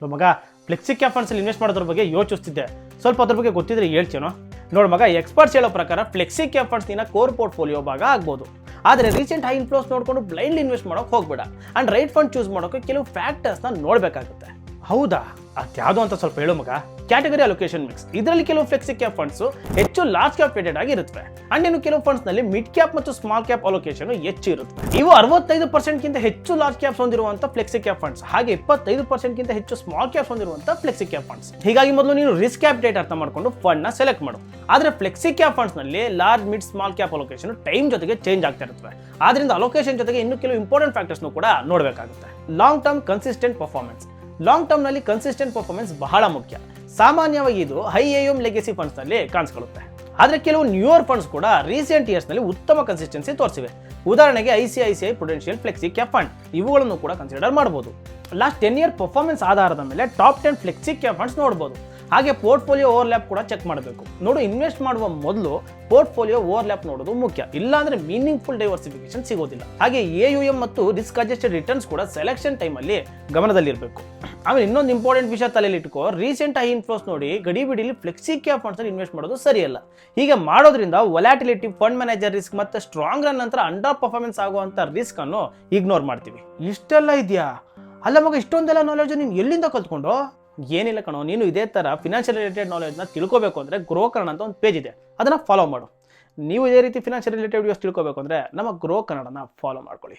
ಮಗ flexi cap ಫಂಡ್ಸಲ್ಲಿ invest ಮಾಡೋದ್ರ ಬಗ್ಗೆ ಯೋಚಿಸ್ತಿದ್ದೆ, ಸ್ವಲ್ಪ ಅದ್ರ ಬಗ್ಗೆ ಗೊತ್ತಿದ್ರೆ ಹೇಳ್ತೀನೋ. ನೋಡು ಮಗ, ಎಕ್ಸ್ಪರ್ಟ್ಸ್ ಹೇಳೋ ಪ್ರಕಾರ ಫ್ಲೆಕ್ಸಿ ಕ್ಯಾಪ್ ಫಂಡ್ಸ್ ನಿನ್ನ ಕೋರ್ ಪೋರ್ಟ್ಫೋಲಿಯೋ ಭಾಗ ಆಗ್ಬೋದು. ಆದರೆ ರೀಸೆಂಟ್ ಹೈ ಇನ್ಫ್ಲೋಸ್ ನೋಡ್ಕೊಂಡು ಬ್ಲೈಂಡ್ ಇನ್ವೆಸ್ಟ್ ಮಾಡೋಕೆ ಹೋಗ್ಬೇಡ. ಆ್ಯಂಡ್ ರೈಟ್ ಫಂಡ್ ಚೂಸ್ ಮಾಡೋಕೆ ಕೆಲವು ಫ್ಯಾಕ್ಟರ್ಸ್ನ ನೋಡಬೇಕಾಗುತ್ತೆ. ಹೌದಾ, ಅದ್ಯಾವುದು ಅಂತ ಸ್ವಲ್ಪ ಹೇಳು ಮಗ. Category allocation mix. ಇದರಲ್ಲಿ ಕೆಲವು ಫ್ಲೆಕ್ಸಿ ಕ್ಯಾಪ್ ಫಂಡ್ಸ್ ಹೆಚ್ಚು ಲಾರ್ಜ್ ಕ್ಯಾಪ್ ವೇಟೆಡ್ ಆಗಿರುತ್ತವೆ. ಅಂಡ್ ಇನ್ನು ಕೆಲವು ಫಂಡ್ಸ್ ನಲ್ಲಿ ಮಿಡ್ ಕ್ಯಾಪ್ ಮತ್ತು ಸ್ಮಾಲ್ ಕ್ಯಾಪ್ ಅಲೋಕೇಶನ್ ಹೆಚ್ಚು ಇರುತ್ತೆ. ಇವು 65% ಗಿಂತ ಹೆಚ್ಚು ಲಾರ್ಜ್ ಕ್ಯಾಪ್ಸ್ ಹೊಂದಿರುವಂತಹ ಫ್ಲೆಕ್ಸಿ ಕ್ಯಾಪ್ ಫಂಡ್ಸ್, ಹಾಗೆ 25% ಗಿಂತ ಹೆಚ್ಚು ಸ್ಮಾಲ್ ಕ್ಯಾಪ್ಸ್ ಹೊಂದಿರುವಂತಹ ಫ್ಲೆಕ್ಸಿ ಕ್ಯಾಪ್ ಫಂಡ್ಸ್. ಹೀಗಾಗಿ ಮೊದಲು ನೀನು ರಿಸ್ಕ್ ಕ್ಯಾಪಿಟೇಟ್ ಅರ್ಥ ಮಾಡ್ಕೊಂಡು ಫಂಡ್ ನ ಸೆಲೆಕ್ಟ್ ಮಾಡು. ಆದ್ರೆ ಫ್ಲೆಕ್ಸಿ ಕ್ಯಾಪ್ ಫಂಡ್ಸ್ ನಲ್ಲಿ large mid small cap allocation time ಜೊತೆಗೆ ಚೇಂಜ್ ಆಗ್ತಾ ಇರುತ್ತವೆ. ಆದ್ರಿಂದ ಅಲೋಕೇಶನ್ ಜೊತೆಗೆ ಇನ್ನು ಕೆಲವು ಇಂಪಾರ್ಟೆಂಟ್ ಫ್ಯಾಕ್ಟರ್ಸ್ ಕೂಡ ನೋಡಬೇಕಾಗುತ್ತೆ. Long term consistent performance. Long term ನಲ್ಲಿ ಕನ್ಸಿಸ್ಟೆಂಟ್ ಪರ್ಫಾರ್ಮೆನ್ಸ್ ಬಹಳ ಮುಖ್ಯ. ಸಾಮಾನ್ಯವಾಗಿ ಇದು ಹೈ AUM ಲೆಗೆಸಿ ಫಂಡ್ಸ್ ನಲ್ಲಿ ಕಾಣಿಸ್ಕೊಳ್ಳುತ್ತೆ. ಆದ್ರೆ ಕೆಲವು ನ್ಯೂಯರ್ ಫಂಡ್ಸ್ ಕೂಡ ರೀಸೆಂಟ್ ಇಯರ್ಸ್ ನಲ್ಲಿ ಉತ್ತಮ ಕನ್ಸಿಸ್ಟೆನ್ಸಿ ತೋರಿಸಿವೆ. ಉದಾಹರಣೆಗೆ ICICI Prudential flexi cap fund, ಇವುಗಳನ್ನು ಕೂಡ ಕನ್ಸಿಡರ್ ಮಾಡಬಹುದು. ಲಾಸ್ಟ್ 10 ಇಯರ್ ಪರ್ಫಾರ್ಮೆನ್ಸ್ ಆಧಾರದ ಮೇಲೆ ಟಾಪ್ 10 ಫ್ಲೆಕ್ಸಿ ಕ್ಯಾಪ್ ಫಂಡ್ಸ್ ನೋಡಬಹುದು. ಹಾಗೆ ಪೋರ್ಟ್ಫೋಲಿಯೋ ಓವರ್ಲ್ಯಾಪ್ ಕೂಡ ಚೆಕ್ ಮಾಡಬೇಕು. ನೋಡು, ಇನ್ವೆಸ್ಟ್ ಮಾಡುವ ಮೊದಲು ಪೋರ್ಟ್ಫೋಲಿಯೋ ಓವರ್ಲ್ಯಾಪ್ ನೋಡೋದು ಮುಖ್ಯ. ಇಲ್ಲಾಂದ್ರೆ ಮೀನಿಂಗ್ಫುಲ್ ಡೈವರ್ಸಿಫಿಕೇಶನ್ ಸಿಗೋದಿಲ್ಲ. ಹಾಗೆ AUM ಮತ್ತು ರಿಸ್ಕ್ ಅಡ್ಜಸ್ಟೆಡ್ ರಿಟರ್ನ್ಸ್ ಕೂಡ ಸೆಲೆಕ್ಷನ್ ಟೈಮಲ್ಲಿ ಗಮನದಲ್ಲಿರಬೇಕು. ಆಮೇಲೆ ಇನ್ನೊಂದು ಇಂಪಾರ್ಟೆಂಟ್ ವಿಷಯ ತಲೆಯಲ್ಲಿ ಇಟ್ಕೋ, ರೀಸೆಂಟ್ ಹೈ ಇನ್ಫ್ಲೋಸ್ ನೋಡಿ ಗಡಿಬಿಡಿಲಿ ಫ್ಲೆಕ್ಸಿ ಕ್ಯಾಪ್ ಫಂಡ್ಸ್ ಅಲ್ಲಿ ಇನ್ವೆಸ್ಟ್ ಮಾಡೋದು ಸರಿಯಲ್ಲ. ಹೀಗೆ ಮಾಡೋದ್ರಿಂದ ವೊಲಾಟಿಲಿಟಿ, ಫಂಡ್ ಮ್ಯಾನೇಜರ್ ರಿಸ್ಕ್ ಮತ್ತೆ ಸ್ಟ್ರಾಂಗ್ ರನ್ ನಂತರ ಅಂಡರ್ ಪರ್ಫಾರ್ಮೆನ್ಸ್ ಆಗುವಂತ ರಿಸ್ಕ್ ಅನ್ನು ಇಗ್ನೋರ್ ಮಾಡ್ತೀವಿ. ಇಷ್ಟೆಲ್ಲ ಇದೆಯಾ? ಅಲ್ಲ ಮಗ, ಇಷ್ಟೊಂದೆಲ್ಲ ನಾಲೆಜ್ ನೀನು ಎಲ್ಲಿಂದ ಕಲ್ತ್ಕೊಂಡು? ಏನಿಲ್ಲ ಕಣೋ, ನೀನು ಇದೇ ತರ ಫಿನಾನ್ಷಿಯಲ್ ರಿಲೇಟೆಡ್ ನಾಲೆಜ್ನ ತಿಳ್ಕೋಬೇಕು ಅಂದ್ರೆ ಗ್ರೋ ಕನ್ನಡ ಅಂತ ಒಂದು ಪೇಜ್ ಇದೆ, ಅದನ್ನ ಫಾಲೋ ಮಾಡು. ನೀವು ಇದೇ ರೀತಿ ಫಿನಾನ್ಷಿಯಲ್ ರಿಲೇಟೆಡ್ ವಿಡಿಯೋಸ್ ತಿಳ್ಕೋಬೇಕು ಅಂದ್ರೆ ನಮ್ಮ ಗ್ರೋ ಕನ್ನಡನ ಫಾಲೋ ಮಾಡ್ಕೊಳ್ಳಿ.